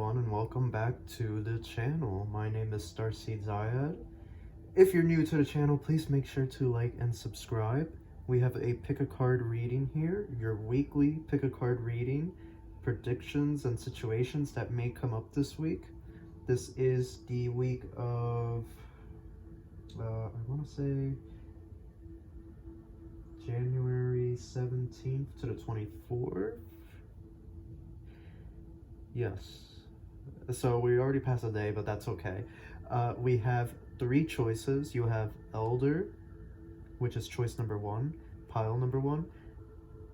everyone, and welcome back to the channel. My name is Starseed. If you're new to the channel, please make sure to like and subscribe. We have a pick a card reading here, your weekly pick a card reading, predictions and situations that may come up this week. This is the week of, I want to say January 17th to the 24th. Yes. So we already passed a day, but that's okay. We have three choices. You have Elder, which is choice number 1, pile number 1.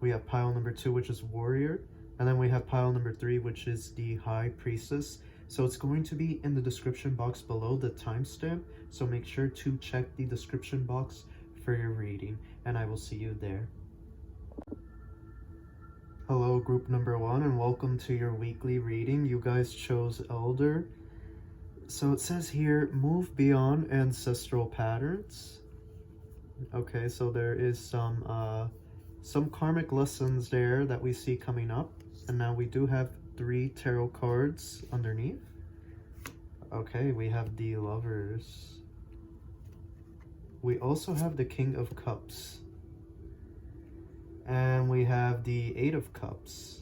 We have pile number 2, which is Warrior. And then we have pile number 3, which is the High Priestess. So it's going to be in the description box below the timestamp. So make sure to check the description box for your reading. And I will see you there. Hello, group number 1, and welcome to your weekly reading. You guys chose Elder. So it says here, move beyond ancestral patterns. Okay, so there is some karmic lessons there that we see coming up. And now we do have 3 tarot cards underneath. Okay, we have the Lovers. We also have the King of Cups. And we have the 8 of Cups.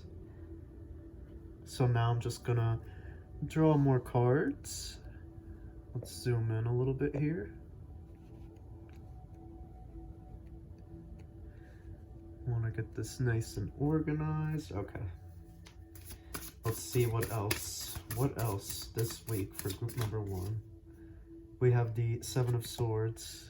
So now I'm just gonna draw more cards. Let's zoom in a little bit here. I want to get this nice and organized. Okay. Let's see what else. What else this week for group number 1? We have the 7 of Swords.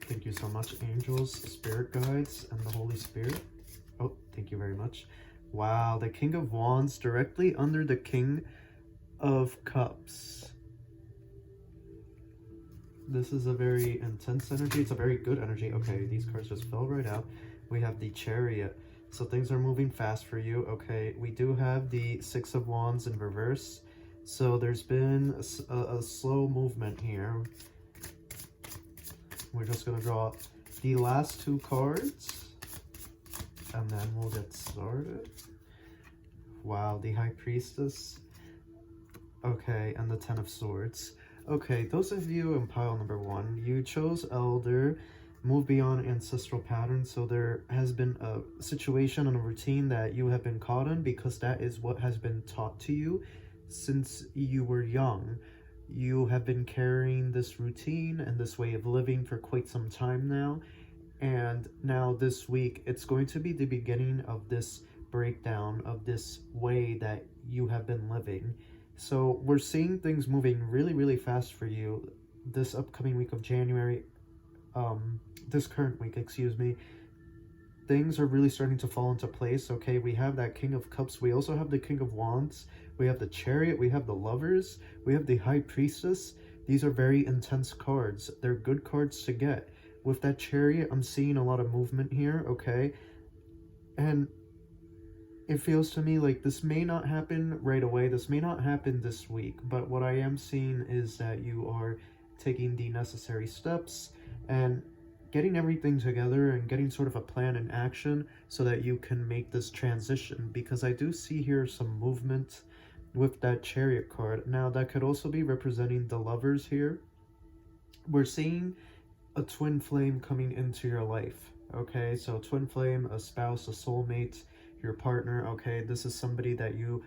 Thank you so much, angels, spirit guides, and the Holy Spirit. Oh, thank you very much. Wow, the King of Wands directly under the King of Cups. This is a very intense energy. It's a very good energy. Okay, these cards just fell right out. We have the Chariot. So things are moving fast for you. Okay, we do have the 6 of Wands in reverse. So there's been a slow movement here. We're just going to draw the last 2 cards, and then we'll get started. Wow, the High Priestess. Okay, and the 10 of Swords. Okay, those of you in pile number 1, you chose Elder, move beyond ancestral patterns. So there has been a situation and a routine that you have been caught in because that is what has been taught to you since you were young. You have been carrying this routine and this way of living for quite some time now. And now this week, it's going to be the beginning of this breakdown of this way that you have been living. So we're seeing things moving really, really fast for you this upcoming week of January. This current week, excuse me. Things are really starting to fall into place. Okay, we have that King of Cups. We also have the King of Wands. We have the Chariot. We have the Lovers. We have the High Priestess. These are very intense cards. They're good cards to get. With that Chariot, I'm seeing a lot of movement here, okay? And it feels to me like this may not happen right away. This may not happen this week. But what I am seeing is that you are taking the necessary steps and getting everything together and getting sort of a plan in action so that you can make this transition, because I do see here some movement with that Chariot card. Now that could also be representing the Lovers here. We're seeing a twin flame coming into your life. Okay, so twin flame, a spouse, a soulmate, your partner. Okay, this is somebody that you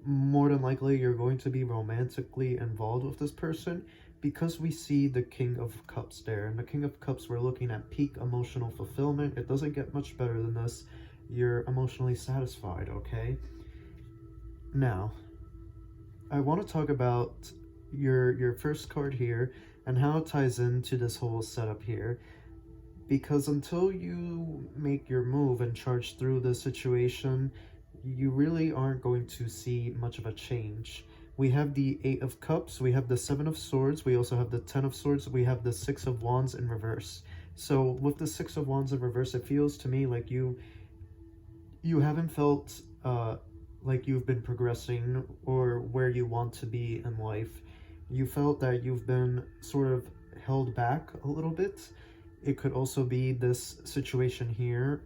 more than likely you're going to be romantically involved with this person, because we see the King of Cups there. And the King of Cups, we're looking at peak emotional fulfillment. It doesn't get much better than this. You're emotionally satisfied, okay? Now, I want to talk about your first card here and how it ties into this whole setup here. Because until you make your move and charge through the situation, you really aren't going to see much of a change. We have the 8 of Cups, we have the 7 of Swords, we also have the 10 of Swords, we have the 6 of Wands in reverse. So with the 6 of Wands in reverse, it feels to me like you haven't felt like you've been progressing or where you want to be in life. You felt that you've been sort of held back a little bit, It could also be this situation here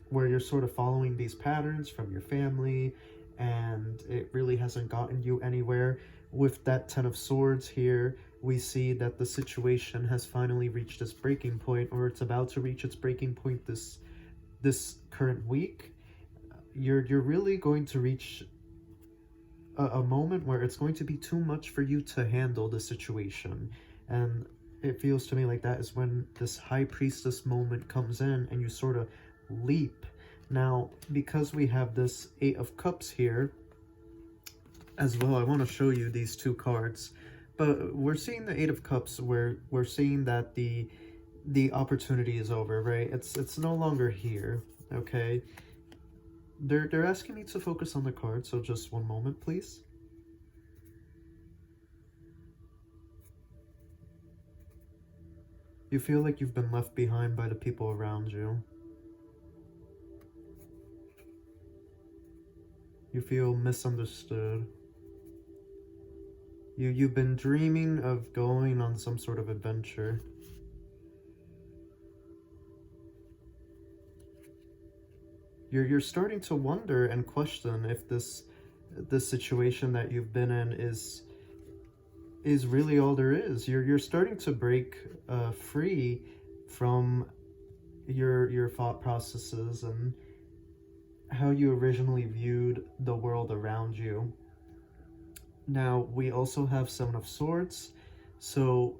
where you're sort of following these patterns from your family and it really hasn't gotten you anywhere. With that Ten of Swords here, we see that the situation has finally reached its breaking point, or it's about to reach its breaking point this current week. You're really going to reach a moment where it's going to be too much for you to handle the situation. And it feels to me like that is when this High Priestess moment comes in and you sort of leap. Now, because we have this Eight of Cups here as well, I want to show you these two cards. But we're seeing the Eight of Cups where we're seeing that the opportunity is over, right? It's no longer here, okay? They're asking me to focus on the card, so just one moment, please. You feel like you've been left behind by the people around you. You feel misunderstood. You've been dreaming of going on some sort of adventure. You're starting to wonder and question if this situation that you've been in is really all there is. You're starting to break free from your thought processes and how you originally viewed the world around you. Now, we also have Seven of Swords. So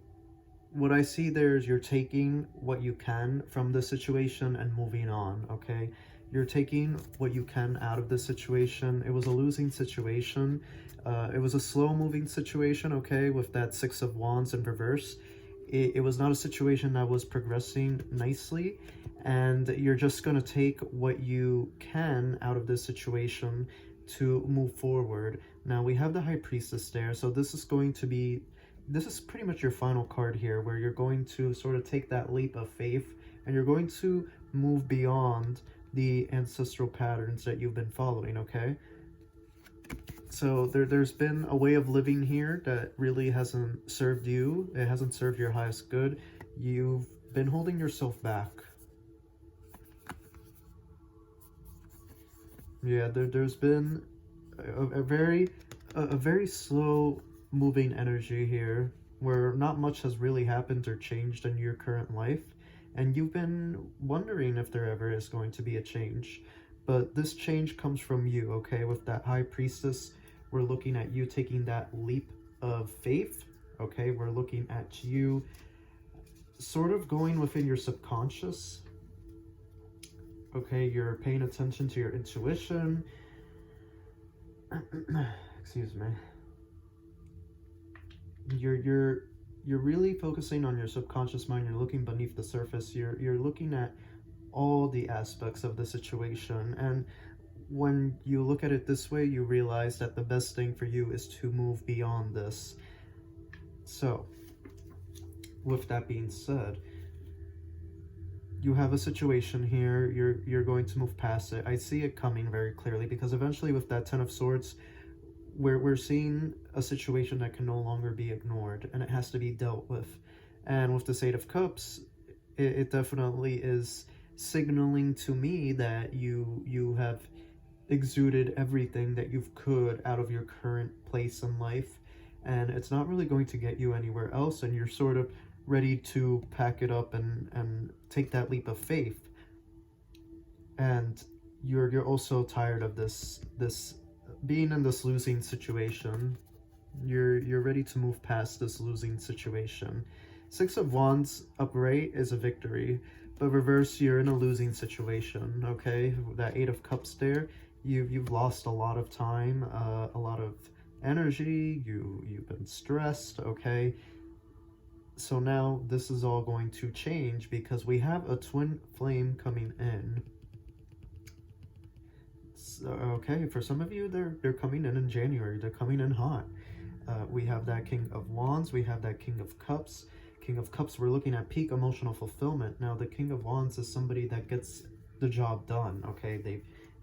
what I see there is you're taking what you can from the situation and moving on, okay? You're taking what you can out of the situation. It was a losing situation. It was a slow-moving situation, okay, with that Six of Wands in reverse. It was not a situation that was progressing nicely, and you're just going to take what you can out of this situation to move forward. Now, we have the High Priestess there, so this is pretty much your final card here, where you're going to sort of take that leap of faith, and you're going to move beyond the ancestral patterns that you've been following, okay? So there's been a way of living here that really hasn't served you. It hasn't served your highest good. You've been holding yourself back. Yeah, there's been a very slow moving energy here where not much has really happened or changed in your current life, and you've been wondering if there ever is going to be a change. But this change comes from you, okay? With that High Priestess, we're looking at you taking that leap of faith, okay? We're looking at you sort of going within your subconscious, okay? You're paying attention to your intuition. Excuse me. You're really focusing on your subconscious mind. You're looking beneath the surface. You're looking at all the aspects of the situation, and when you look at it this way, you realize that the best thing for you is to move beyond this. So, with that being said, you have a situation here. You're going to move past it. I see it coming very clearly, because eventually with that Ten of Swords, we're seeing a situation that can no longer be ignored, and it has to be dealt with. And with this Eight of Cups, it definitely is signaling to me that you have exuded everything that you could out of your current place in life, and it's not really going to get you anywhere else, and you're sort of ready to pack it up and take that leap of faith. And you're also tired of this being in this losing situation. You're ready to move past this losing situation. Six of Wands upright is a victory, but reverse, you're in a losing situation, okay? That Eight of Cups there, you've lost a lot of time, a lot of energy, you've been stressed, okay? So now this is all going to change, because we have a twin flame coming in. So, okay, for some of you, they're coming in January. They're coming in hot. We have that King of Wands, we have that King of Cups. King of Cups, we're looking at peak emotional fulfillment. Now, the King of Wands is somebody that gets the job done, okay?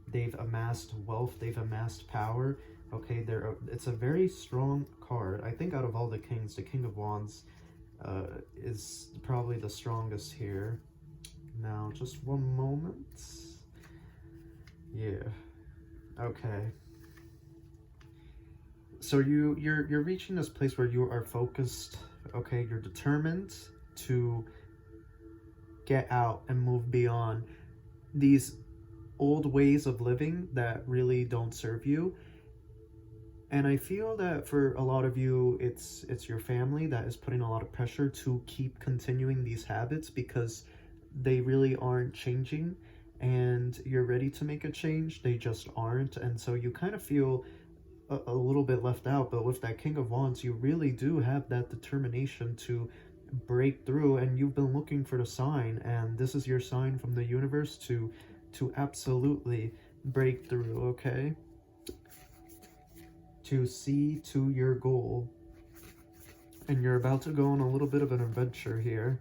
They've amassed wealth, they've amassed power, okay? It's a very strong card. I think out of all the kings, the King of Wands is probably the strongest here. Now, just one moment. Yeah. Okay. So you're reaching this place where you are focused. Okay, you're determined to get out and move beyond these old ways of living that really don't serve you. And I feel that for a lot of you, it's your family that is putting a lot of pressure to keep continuing these habits because they really aren't changing, and you're ready to make a change. They just aren't, and so you kind of feel a little bit left out. But with that King of Wands, you really do have that determination to break through, and you've been looking for the sign, and this is your sign from the universe to absolutely break through, okay? To see to your goal. And you're about to go on a little bit of an adventure here.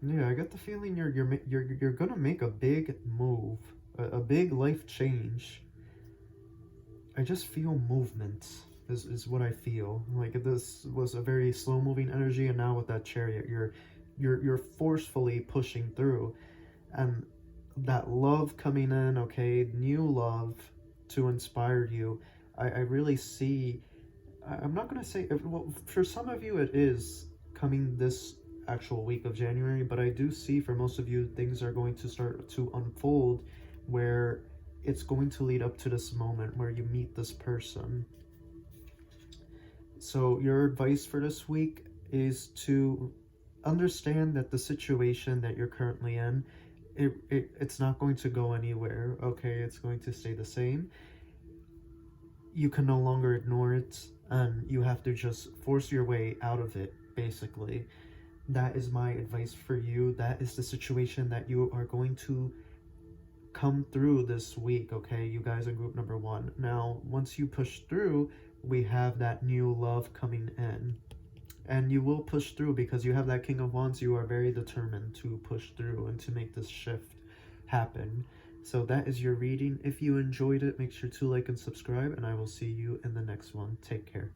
Yeah, I get the feeling you're gonna make a big move, a big life change. I just feel movement is what I feel. Like this was a very slow moving energy, and now with that Chariot, you're forcefully pushing through, and that love coming in, okay, new love to inspire you. I really see, I'm not gonna say, well, for some of you it is coming this actual week of January, but I do see for most of you things are going to start to unfold where it's going to lead up to this moment where you meet this person. So your advice for this week is to understand that the situation that you're currently in, it's not going to go anywhere, okay? It's going to stay the same. You can no longer ignore it, and you have to just force your way out of it, basically. That is my advice for you. That is the situation that you are going to come through this week, okay? You guys are group number 1. Now, once you push through, we have that new love coming in. And you will push through because you have that King of Wands. You are very determined to push through and to make this shift happen. So that is your reading. If you enjoyed it, make sure to like and subscribe, and I will see you in the next one. Take care.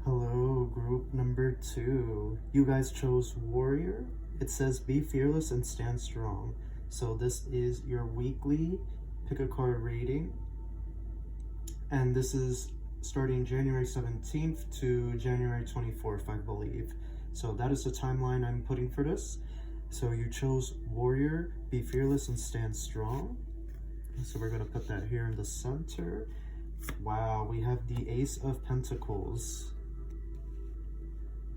Hello, group number 2. You guys chose Warrior. It says be fearless and stand strong. So this is your weekly pick a card reading. And this is starting January 17th to January 24th, I believe. So that is the timeline I'm putting for this. So you chose Warrior, be fearless and stand strong. So we're going to put that here in the center. Wow, we have the Ace of Pentacles.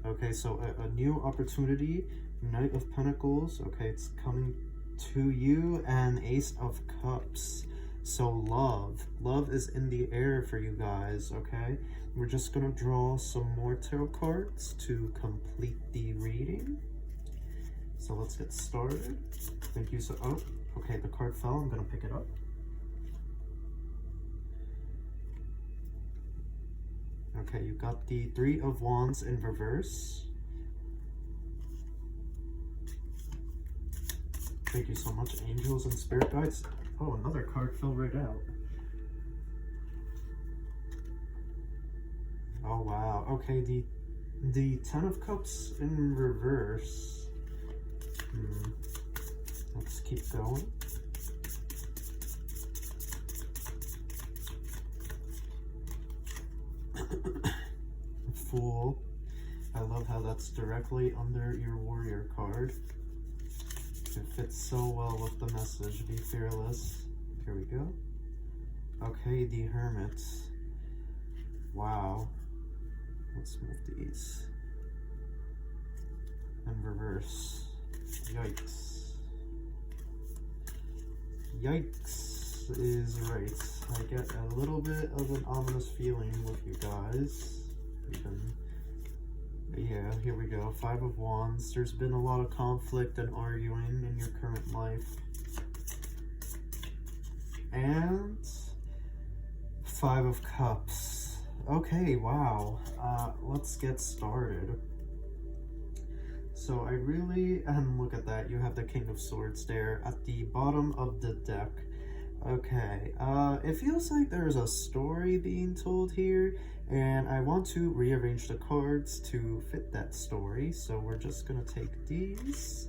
Okay, so a new opportunity, Knight of Pentacles. Okay, it's coming to you, and Ace of Cups. So love is in the air for you guys, okay? We're just gonna draw some more tarot cards to complete the reading. So let's get started. Thank you. So, oh, okay, the card fell. I'm gonna pick it up. Okay, you got the 3 of Wands in reverse. Thank you so much, angels and spirit guides. Oh, another card fell right out. Oh wow. Okay, the 10 of Cups in reverse. Let's keep going. Fool. I love how that's directly under your Warrior card. It fits so well with the message, be fearless. Here we go. Okay, the Hermit. Wow. Let's move these. In reverse. Yikes. Yikes is right. I get a little bit of an ominous feeling with you guys. Yeah, here we go. 5 of Wands. There's been a lot of conflict and arguing in your current life. And 5 of Cups. Okay, wow. Let's get started. So I really, and look at that, you have the King of Swords there at the bottom of the deck. Okay, it feels like there's a story being told here, and I want to rearrange the cards to fit that story. So we're just gonna take these.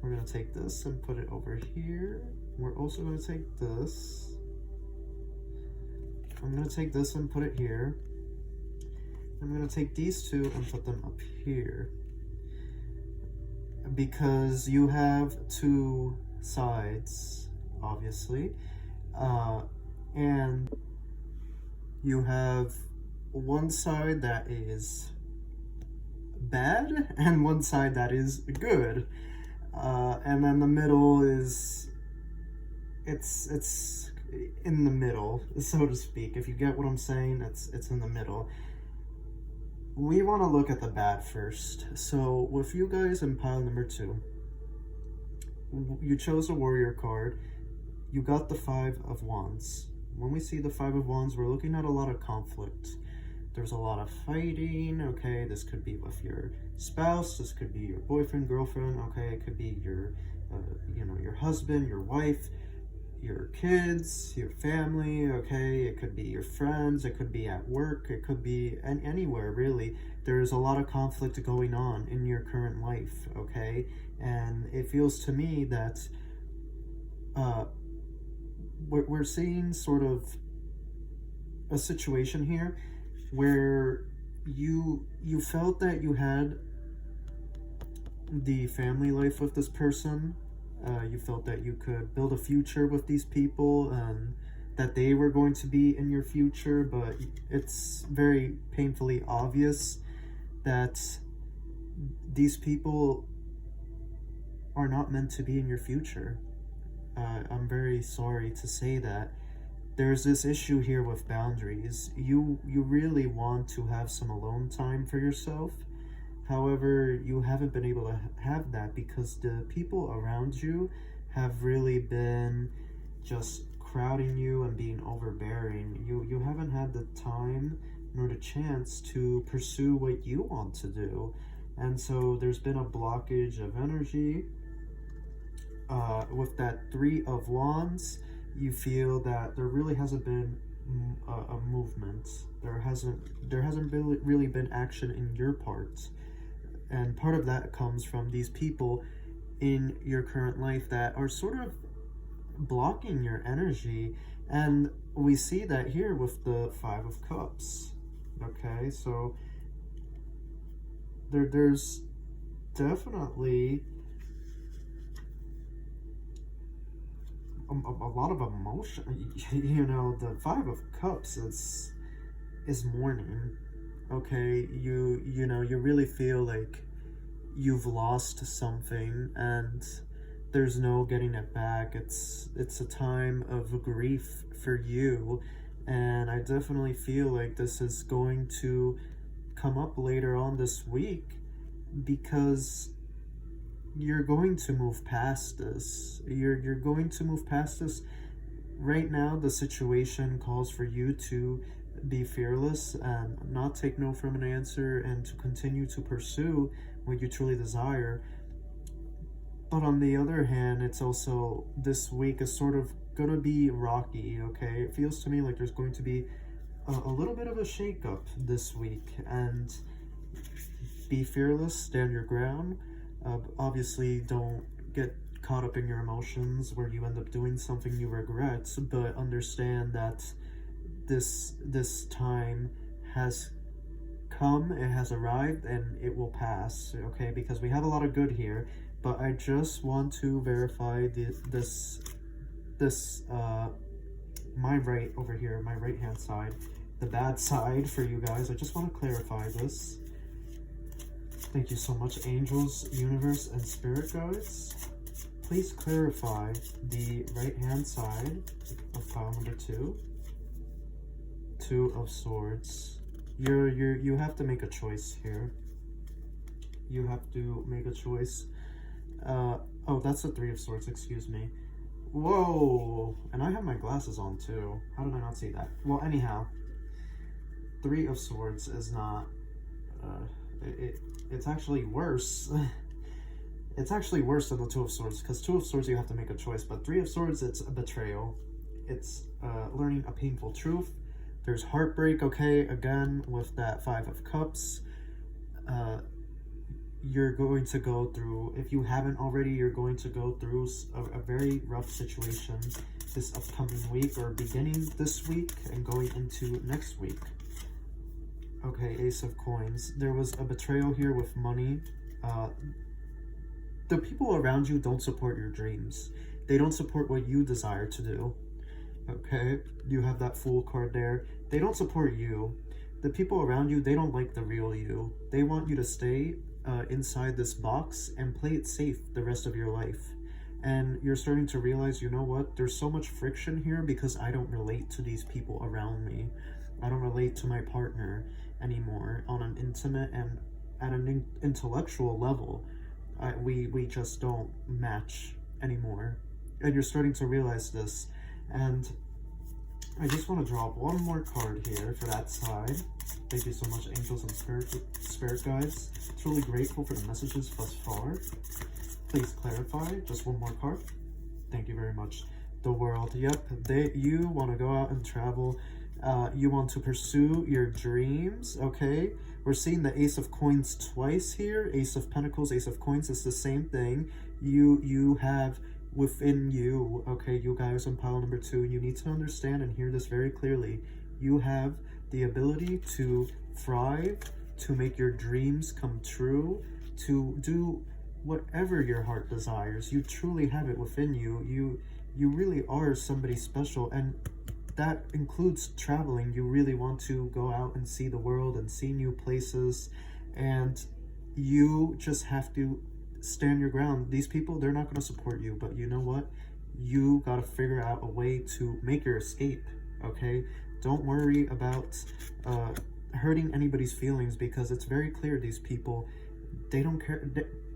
We're gonna take this and put it over here. We're also gonna take this. I'm gonna take this and put it here. I'm gonna take these two and put them up here. Because you have two sides, obviously. And you have one side that is bad and one side that is good. And then the middle is, it's in the middle, so to speak. If you get what I'm saying, it's in the middle. We want to look at the bad first. So with you guys in pile number 2, you chose a warrior card. You got the 5 of Wands. When we see the 5 of Wands, we're looking at a lot of conflict. There's a lot of fighting, okay? This could be with your spouse. This could be your boyfriend, girlfriend, okay? It could be your, your husband, your wife, your kids, your family, okay? It could be your friends. It could be at work. It could be anywhere, really. There's a lot of conflict going on in your current life, okay? And it feels to me that we're seeing sort of a situation here where you felt that you had the family life with this person. You felt that you could build a future with these people and that they were going to be in your future, but it's very painfully obvious that these people are not meant to be in your future. I'm very sorry to say that. There's this issue here with boundaries. You really want to have some alone time for yourself. However, you haven't been able to have that because the people around you have really been just crowding you and being overbearing. You haven't had the time nor the chance to pursue what you want to do. And so there's been a blockage of energy. With that 3 of Wands, you feel that there really hasn't been a movement. There hasn't really been action in your part. And part of that comes from these people in your current life that are sort of blocking your energy. And we see that here with the 5 of Cups. Okay, so there's definitely a lot of emotion. The 5 of Cups is mourning. Okay, you really feel like you've lost something and there's no getting it back. It's a time of grief for you, and I definitely feel like this is going to come up later on this week because you're going to move past this. You're going to move past this. Right now, the situation calls for you to be fearless and not take no from an answer and to continue to pursue what you truly desire. But on the other hand, it's also, this week is sort of gonna be rocky, okay? It feels to me like there's going to be a little bit of a shakeup this week, and be fearless, stand your ground. Obviously, don't get caught up in your emotions where you end up doing something you regret, but understand that this time has come, it has arrived, and it will pass, okay? Because we have a lot of good here, but I just want to verify this my right over here, my right hand side, the bad side for you guys. I just want to clarify this. Thank you so much, angels, universe, and spirit guides. Please clarify the right hand side of pile number 2. 2 of Swords. You have to make a choice here. You have to make a choice. Oh, that's the 3 of Swords, excuse me. Whoa! And I have my glasses on too. How did I not see that? Well, anyhow, 3 of Swords is not, it's actually worse. It's actually worse than the 2 of Swords, because 2 of Swords you have to make a choice, but 3 of Swords, it's a betrayal. It's learning a painful truth. There's heartbreak, okay, again, with that Five of Cups. You're going to go through, if you haven't already, you're going to go through a very rough situation this upcoming week, or beginning this week and going into next week. Okay, Ace of Coins. There was a betrayal here with money. The people around you don't support your dreams. They don't support what you desire to do. Okay, you have that Fool card there. They don't support you. The people around you, they don't like the real you. They want you to stay inside this box and play it safe the rest of your life. And you're starting to realize, you know what, there's so much friction here because I don't relate to these people around me. I don't relate to my partner anymore on an intimate and at an intellectual level. We just don't match anymore. And you're starting to realize this. And I just want to draw one more card here for that side. Thank you so much, angels and spirit guides. Truly grateful for the messages thus far. Please clarify. Just one more card. Thank you very much. The World. Yep, you want to go out and travel. You want to pursue your dreams, okay? We're seeing the Ace of Coins twice here. Ace of Pentacles, Ace of Coins. It's the same thing. You have within you, okay, you guys in pile number 2, you need to understand and hear this very clearly. You have the ability to thrive, to make your dreams come true, to do whatever your heart desires. You truly have it within you. You really are somebody special, and that includes traveling. You really want to go out and see the world and see new places, and you just have to stand your ground. These people, they're not going to support you, but you know what? You got to figure out a way to make your escape, okay? Don't worry about hurting anybody's feelings, because it's very clear these people, they don't care.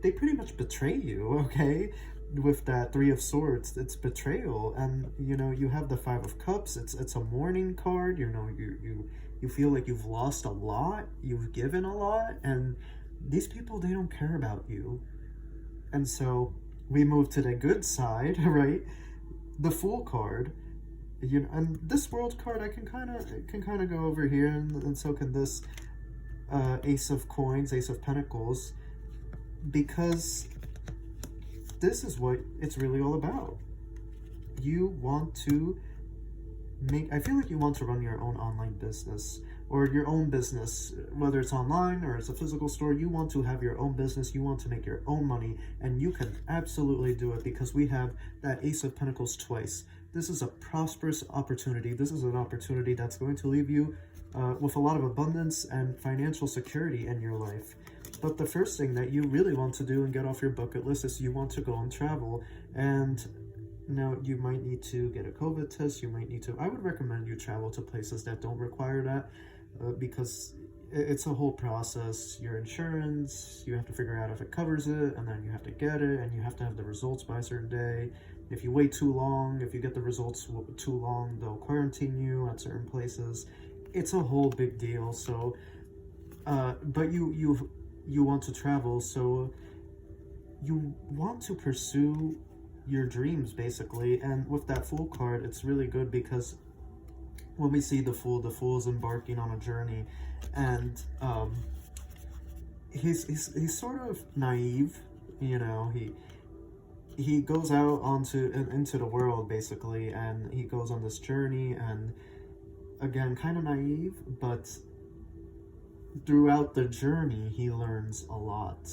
They pretty much betray you, okay? With that Three of Swords, it's betrayal. And you know, you have the Five of Cups. It's a mourning card. You know, you feel like you've lost a lot, you've given a lot, and these people, they don't care about you. And so we move to the good side, right? The Fool card. You know, and this World card, I can kind of go over here, and so can this Ace of Coins, Ace of Pentacles, because this is what it's really all about. You want to I feel like you want to run your own online business, or your own business, whether it's online or it's a physical store. You want to have your own business. You want to make your own money, and you can absolutely do it, because we have that Ace of Pentacles twice. This is a prosperous opportunity. This is an opportunity that's going to leave you with a lot of abundance and financial security in your life. But the first thing that you really want to do and get off your bucket list is you want to go and travel. And now you might need to get a COVID test. You might need to, I would recommend you travel to places that don't require that, because it's a whole process. Your insurance, you have to figure out if it covers it, and then you have to get it, and you have to have the results by a certain day. If you wait too long, if you get the results too long, they'll quarantine you at certain places. It's a whole big deal. So, but you want to travel, so you want to pursue your dreams, basically. And with that Fool card, it's really good, because when we see the Fool is embarking on a journey, and he's sort of naive, you know. He goes out into the world, basically, and he goes on this journey, and again, kind of naive, but throughout the journey, he learns a lot.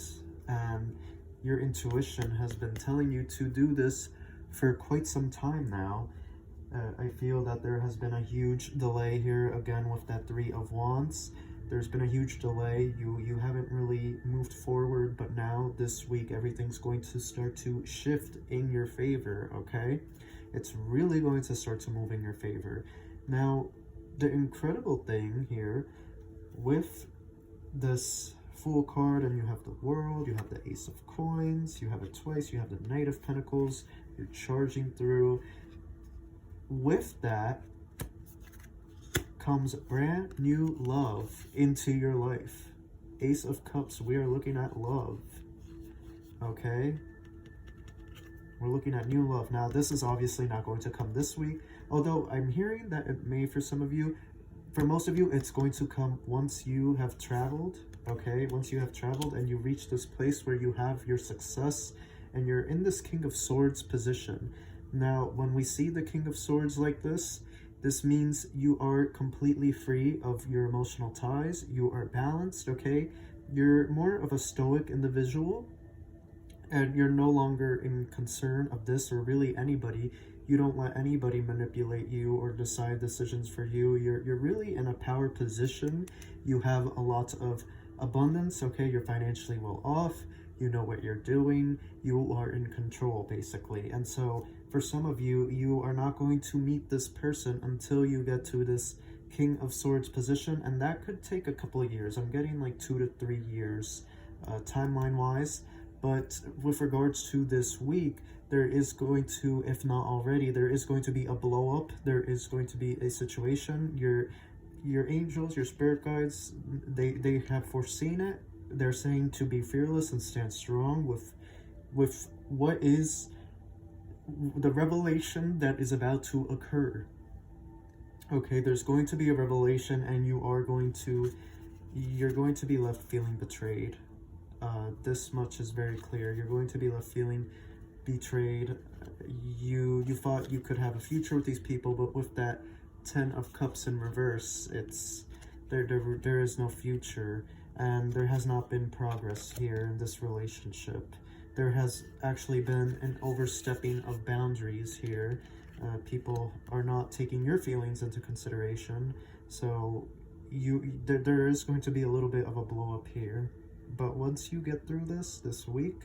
And your intuition has been telling you to do this for quite some time now. I feel that there has been a huge delay here, again, with that Three of Wands. There's been a huge delay. You haven't really moved forward, but now this week everything's going to start to shift in your favor, okay? It's really going to start to move in your favor. Now, the incredible thing here with this Fool card, and you have the World, you have the Ace of Coins, you have it twice, you have the Knight of Pentacles, you're charging through. With that comes brand new love into your life. Ace of Cups, we are looking at love, okay? We're looking at new love. Now, this is obviously not going to come this week, Although I'm hearing that it may, for some of you, for most of you, it's going to come once you have traveled, okay? Once you have traveled and you reach this place where you have your success and you're in this King of Swords position. Now, when we see the King of Swords like this means you are completely free of your emotional ties. You are balanced, okay? You're more of a stoic individual, and you're no longer in concern of this or really anybody. You don't let anybody manipulate you or decide decisions for you. You're really in a power position. You have a lot of abundance, okay? You're financially well off. You know what you're doing. You are in control, basically. And so for some of you, you are not going to meet this person until you get to this King of Swords position, and that could take a couple of years. I'm getting like 2 to 3 years timeline-wise. But with regards to this week, there is going to, if not already, there is going to be a blow up. There is going to be a situation. Your angels, your spirit guides, they have foreseen it. They're saying to be fearless and stand strong with what is the revelation that is about to occur. Okay, there's going to be a revelation, and you're going to be left feeling betrayed. This much is very clear. You're going to be left feeling betrayed. You thought you could have a future with these people, but with that 10 of Cups in reverse, it's there is no future, and there has not been progress here in this relationship. There has actually been an overstepping of boundaries here. People are not taking your feelings into consideration, so there is going to be a little bit of a blow up here. But once you get through this week,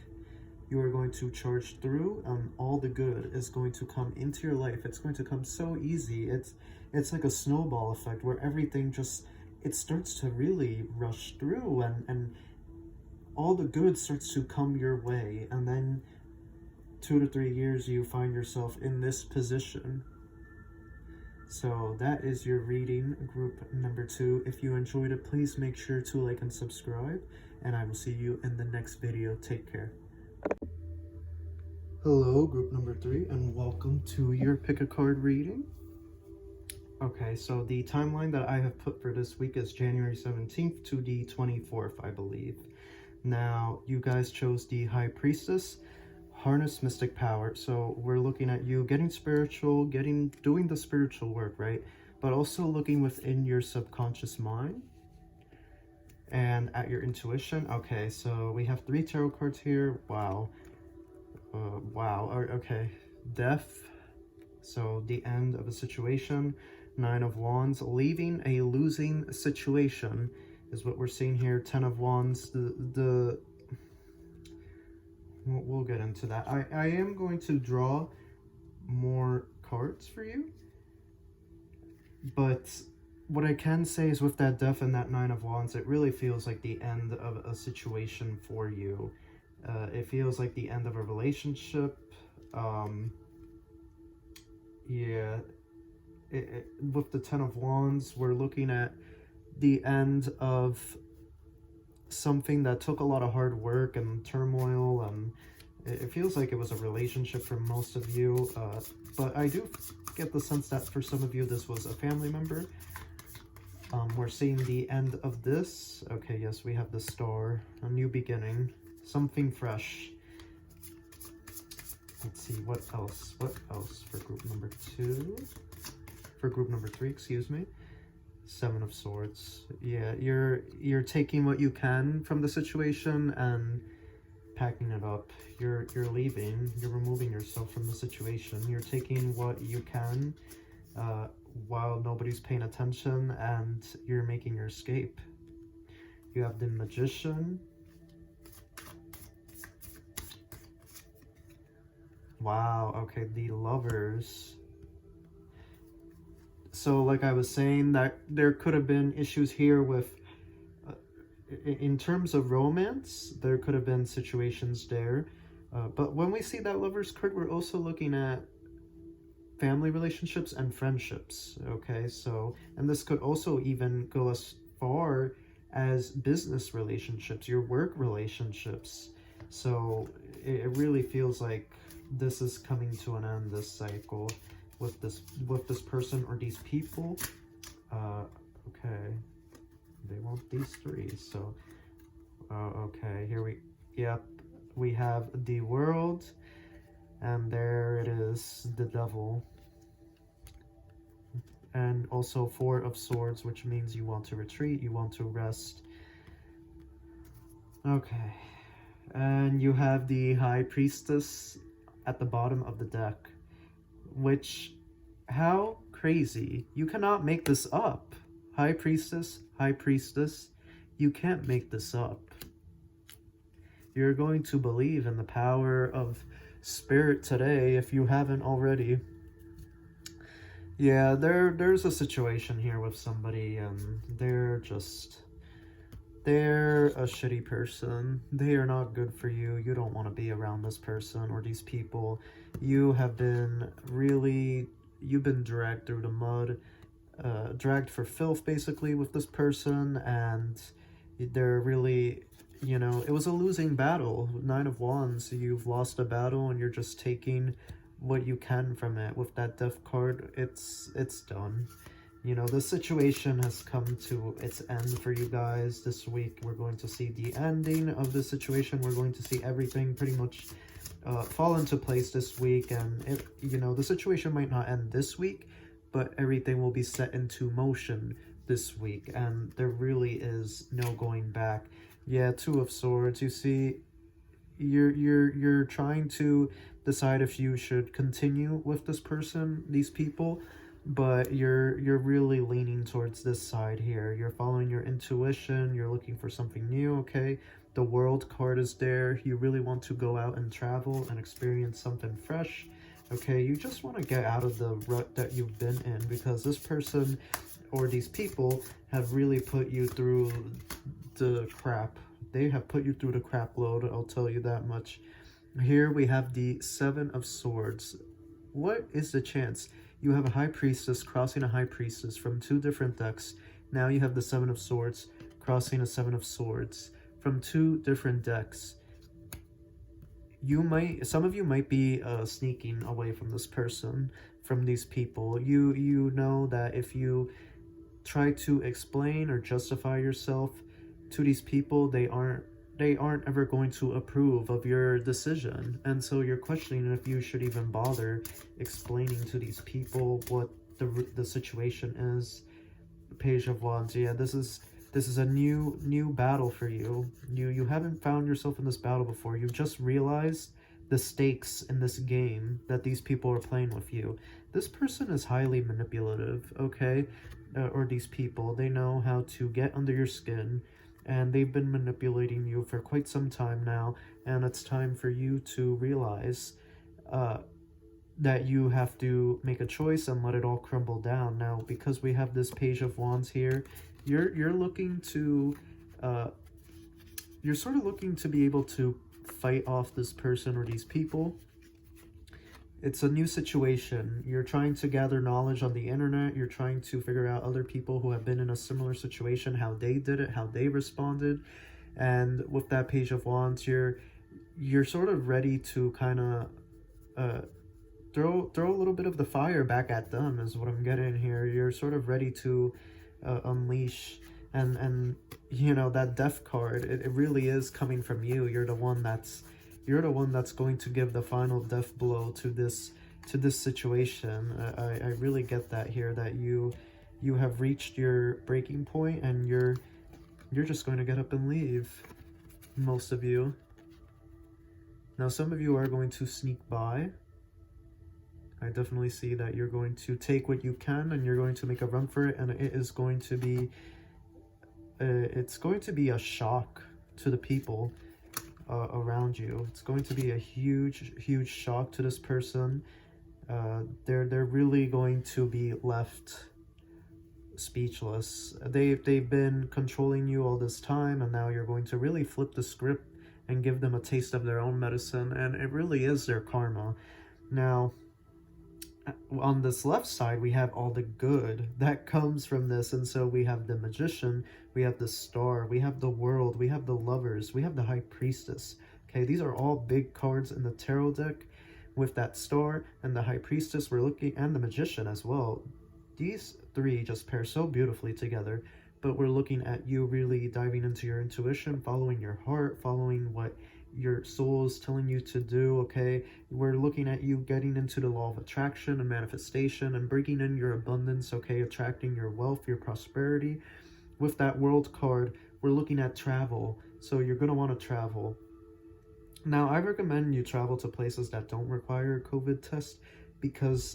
you are going to charge through, and all the good is going to come into your life. It's going to come so easy. It's like a snowball effect where everything just, it starts to really rush through, and all the good starts to come your way. And then 2 to 3 years, you find yourself in this position. So that is your reading, group number 2. If you enjoyed it, please make sure to like and subscribe, and I will see you in the next video. Take care. Hello, group number 3, and welcome to your pick a card reading. Okay, so the timeline that I have put for this week is January 17th to the 24th, I believe. Now, you guys chose the High Priestess, harness mystic power. So we're looking at you getting spiritual, doing the spiritual work, right? But also looking within your subconscious mind and at your intuition. Okay, so we have 3 tarot cards here. Wow. Wow. Okay. Death. So the end of a situation. 9 of Wands. Leaving a losing situation is what we're seeing here. 10 of Wands. We'll get into that. I am going to draw more cards for you, but what I can say is with that Death and that 9 of Wands, it really feels like the end of a situation for you. It feels like the end of a relationship. Yeah, with the 10 of Wands, we're looking at the end of something that took a lot of hard work and turmoil, and it feels like it was a relationship for most of you, but I do get the sense that for some of you this was a family member. We're seeing the end of this. Okay, yes, we have the Star, a new beginning, something fresh. Let's see, what else for group number 2, for group number 3, excuse me. 7 of Swords. Yeah, you're taking what you can from the situation and packing it up. You're leaving. You're removing yourself from the situation. You're taking what you can while nobody's paying attention, and you're making your escape. You have the Magician. Wow, okay, the Lovers. So like I was saying, that there could have been issues here with, in terms of romance, there could have been situations there. But when we see that Lovers card, we're also looking at family relationships and friendships, okay? So, and this could also even go as far as business relationships, your work relationships. So it really feels like this is coming to an end, this cycle. with this person or these people. Okay, they want these three, so okay, yep, we have the World, and there it is, the Devil. And also Four of Swords, which means you want to retreat, you want to rest. Okay, and you have the High Priestess at the bottom of the deck, which, how crazy. You cannot make this up. High Priestess, you can't make this up. You're going to believe in the power of spirit today if you haven't already. Yeah, there's a situation here with somebody, and they're a shitty person. They are not good for you. You don't want to be around this person or these people. You've been dragged through the mud, dragged for filth basically with this person, and they're really, it was a losing battle. 9 of Wands, you've lost a battle and you're just taking what you can from it. With that Death card, it's done. The situation has come to its end for you guys. This week, we're going to see the ending of the situation. We're going to see everything pretty much fall into place this week. And, the situation might not end this week, but everything will be set into motion this week. And there really is no going back. Yeah, 2 of Swords. You see, you're trying to decide if you should continue with this person, these people, but you're really leaning towards this side here. You're following your intuition, you're looking for something new, okay? The World card is there. You really want to go out and travel and experience something fresh, okay? You just want to get out of the rut that you've been in, because this person or these people have really put you through the crap. They have put you through the crap load, I'll tell you that much. Here we have the 7 of Swords. What is the chance? You have a High Priestess crossing a High Priestess from 2 different decks. Now you have the 7 of Swords crossing a 7 of Swords from 2 different decks. Some of you might be sneaking away from this person, from these people. You know that if you try to explain or justify yourself to these people, they aren't ever going to approve of your decision, and so you're questioning if you should even bother explaining to these people what the situation is. Page of Wands. Yeah, this is a new battle for you. You haven't found yourself in this battle before. You've just realized the stakes in this game that these people are playing with you. This person is highly manipulative, okay? Or these people, they know how to get under your skin, and they've been manipulating you for quite some time now, and it's time for you to realize that you have to make a choice and let it all crumble down. Now, because we have this Page of Wands here, you're looking to you're sort of looking to be able to fight off this person or these people. It's a new situation. You're trying to gather knowledge on the internet. You're trying to figure out other people who have been in a similar situation, how they did it, how they responded. And with that Page of Wands, you're sort of ready to kind of throw a little bit of the fire back at them, is what I'm getting here. You're sort of ready to unleash, and that Death card, it really is coming from you. You're the one that's going to give the final death blow to this situation. I really get that here, that you have reached your breaking point, and you're just going to get up and leave. Most of you. Now, some of you are going to sneak by. I definitely see that you're going to take what you can, and you're going to make a run for it, and it is going to be it's going to be a shock to the people around you. It's going to be a huge shock to this person. They're really going to be left speechless. They've been controlling you all this time, and now you're going to really flip the script and give them a taste of their own medicine, and it really is their karma. Now, on this left side, we have all the good that comes from this, and so we have the Magician, we have the Star, we have the World, we have the Lovers, we have the High Priestess. Okay, these are all big cards in the tarot deck. with that star and the high priestess, we're looking, and the magician as well. These three just pair so beautifully together, but we're looking at you really diving into your intuition, following your heart, following what your soul is telling you to do, okay? We're looking at you getting into the law of attraction and manifestation and bringing in your abundance, okay? Attracting your wealth, your prosperity. With that world card, we're looking at travel, so you're going to want to travel. Now, I recommend you travel to places that don't require a COVID test, because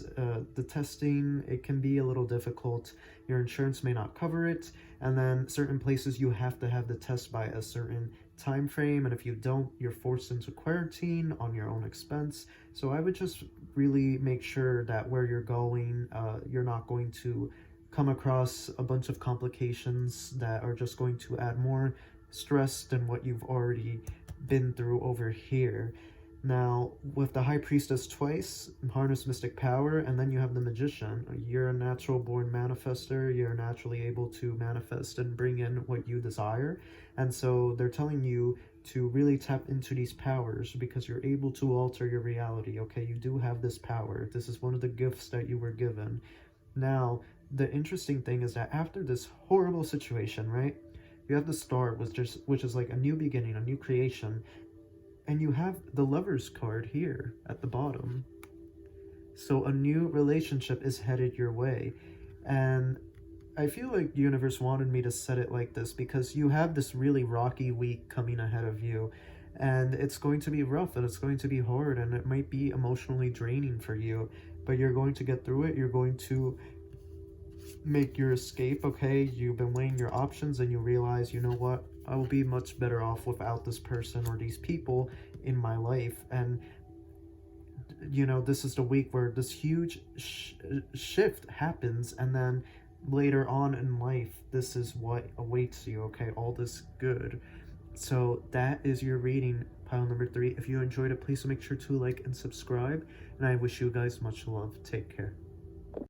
the testing, it can be a little difficult. Your insurance may not cover it, and then certain places you have to have the test by a certain time frame, and if you don't, you're forced into quarantine on your own expense. So I would just really make sure that where you're going, you're not going to come across a bunch of complications that are just going to add more stress than what you've already been through over here. Now, with the High Priestess twice, harness mystic power, and then you have the Magician. You're a natural born manifester. You're naturally able to manifest and bring in what you desire. And so they're telling you to really tap into these powers, because you're able to alter your reality, okay? You do have this power. This is one of the gifts that you were given. Now, the interesting thing is that after this horrible situation, right? You have the star, which is like a new beginning, a new creation. And you have the Lover's card here at the bottom. So a new relationship is headed your way. And I feel like the universe wanted me to set it like this, because you have this really rocky week coming ahead of you. And it's going to be rough, and it's going to be hard, and it might be emotionally draining for you. But you're going to get through it. You're going to make your escape, okay? You've been weighing your options, and you realize, you know what? I will be much better off without this person or these people in my life. And, you know, this is the week where this huge shift happens, and then later on in life, this is what awaits you, okay? All this good. So that is your reading, pile number 3. If you enjoyed it, please make sure to like and subscribe, and I wish you guys much love. Take care.